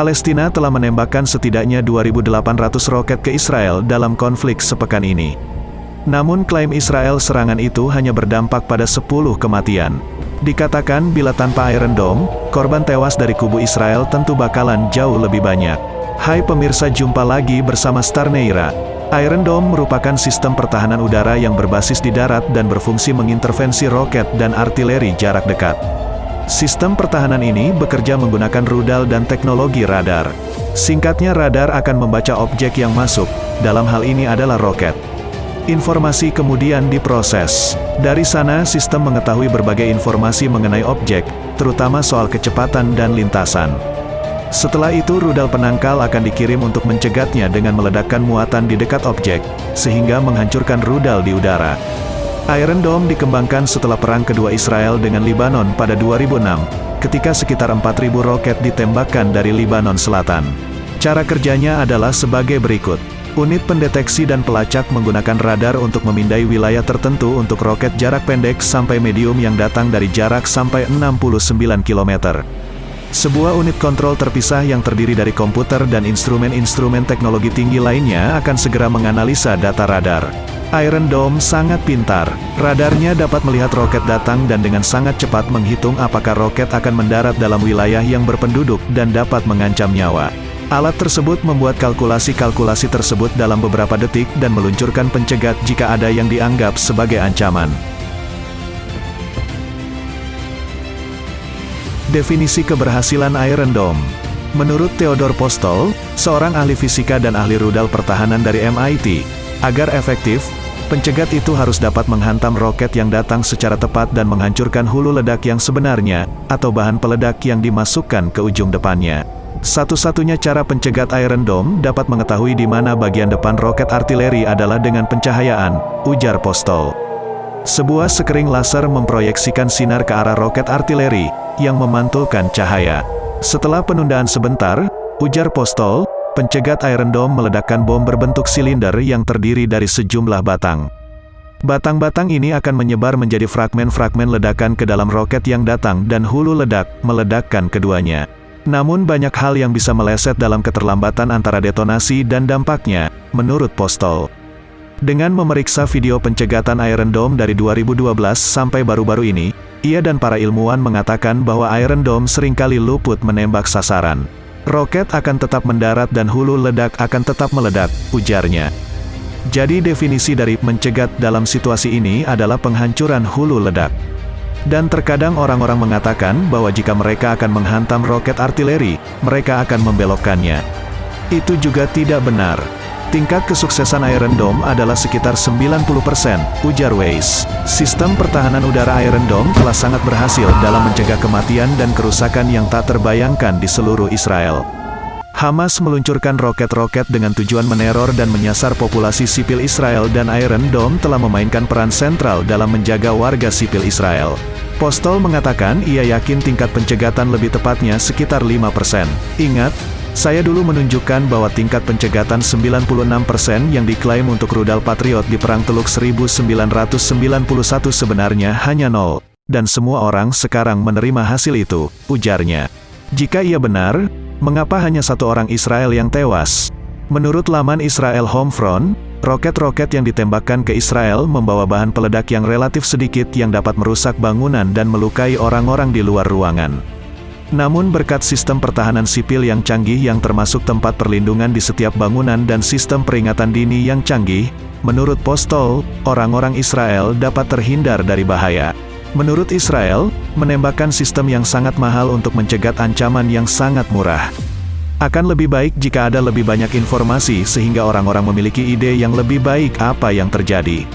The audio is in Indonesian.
Palestina telah menembakkan setidaknya 2.800 roket ke Israel dalam konflik sepekan ini. Namun klaim Israel serangan itu hanya berdampak pada 10 kematian. Dikatakan bila tanpa Iron Dome, korban tewas dari kubu Israel tentu bakalan jauh lebih banyak. Hai pemirsa, jumpa lagi bersama Star Neira. Iron Dome merupakan sistem pertahanan udara yang berbasis di darat dan berfungsi mengintervensi roket dan artileri jarak dekat. Sistem pertahanan ini bekerja menggunakan rudal dan teknologi radar. Singkatnya, radar akan membaca objek yang masuk, dalam hal ini adalah roket. Informasi kemudian diproses. Dari sana sistem mengetahui berbagai informasi mengenai objek, terutama soal kecepatan dan lintasan. Setelah itu rudal penangkal akan dikirim untuk mencegatnya dengan meledakkan muatan di dekat objek, sehingga menghancurkan rudal di udara. Iron Dome dikembangkan setelah Perang Kedua Israel dengan Lebanon pada 2006, ketika sekitar 4.000 roket ditembakkan dari Lebanon Selatan. Cara kerjanya adalah sebagai berikut. Unit pendeteksi dan pelacak menggunakan radar untuk memindai wilayah tertentu untuk roket jarak pendek sampai medium yang datang dari jarak sampai 69 km. Sebuah unit kontrol terpisah yang terdiri dari komputer dan instrumen-instrumen teknologi tinggi lainnya akan segera menganalisa data radar. Iron Dome sangat pintar. Radarnya dapat melihat roket datang dan dengan sangat cepat menghitung apakah roket akan mendarat dalam wilayah yang berpenduduk dan dapat mengancam nyawa. Alat tersebut membuat kalkulasi-kalkulasi tersebut dalam beberapa detik dan meluncurkan pencegat jika ada yang dianggap sebagai ancaman. Definisi keberhasilan Iron Dome. Menurut Theodore Postol, seorang ahli fisika dan ahli rudal pertahanan dari MIT, agar efektif, pencegat itu harus dapat menghantam roket yang datang secara tepat dan menghancurkan hulu ledak yang sebenarnya, atau bahan peledak yang dimasukkan ke ujung depannya. Satu-satunya cara pencegat Iron Dome dapat mengetahui di mana bagian depan roket artileri adalah dengan pencahayaan, ujar Postol. Sebuah sekering laser memproyeksikan sinar ke arah roket artileri, yang memantulkan cahaya. Setelah penundaan sebentar, ujar Postol, pencegat Iron Dome meledakkan bom berbentuk silinder yang terdiri dari sejumlah batang. Batang-batang ini akan menyebar menjadi fragmen-fragmen ledakan ke dalam roket yang datang dan hulu ledak, meledakkan keduanya. Namun banyak hal yang bisa meleset dalam keterlambatan antara detonasi dan dampaknya, menurut Postol. Dengan memeriksa video pencegatan Iron Dome dari 2012 sampai baru-baru ini, ia dan para ilmuwan mengatakan bahwa Iron Dome seringkali luput menembak sasaran. Roket akan tetap mendarat dan hulu ledak akan tetap meledak, ujarnya. Jadi definisi dari mencegat dalam situasi ini adalah penghancuran hulu ledak. Dan terkadang orang-orang mengatakan bahwa jika mereka akan menghantam roket artileri, mereka akan membelokkannya. Itu juga tidak benar. Tingkat kesuksesan Iron Dome adalah sekitar 90%, ujar Weiss. Sistem pertahanan udara Iron Dome telah sangat berhasil dalam mencegah kematian dan kerusakan yang tak terbayangkan di seluruh Israel. Hamas meluncurkan roket-roket dengan tujuan meneror dan menyasar populasi sipil Israel dan Iron Dome telah memainkan peran sentral dalam menjaga warga sipil Israel. Postol mengatakan ia yakin tingkat pencegatan lebih tepatnya sekitar 5%. Ingat, saya dulu menunjukkan bahwa tingkat pencegatan 96% yang diklaim untuk rudal Patriot di Perang Teluk 1991 sebenarnya hanya 0. Dan semua orang sekarang menerima hasil itu, ujarnya. Jika ia benar, mengapa hanya satu orang Israel yang tewas? Menurut laman Israel Homefront, roket-roket yang ditembakkan ke Israel membawa bahan peledak yang relatif sedikit yang dapat merusak bangunan dan melukai orang-orang di luar ruangan. Namun berkat sistem pertahanan sipil yang canggih yang termasuk tempat perlindungan di setiap bangunan dan sistem peringatan dini yang canggih, menurut Postol, orang-orang Israel dapat terhindar dari bahaya. Menurut Israel, menembakkan sistem yang sangat mahal untuk mencegat ancaman yang sangat murah. Akan lebih baik jika ada lebih banyak informasi sehingga orang-orang memiliki ide yang lebih baik apa yang terjadi.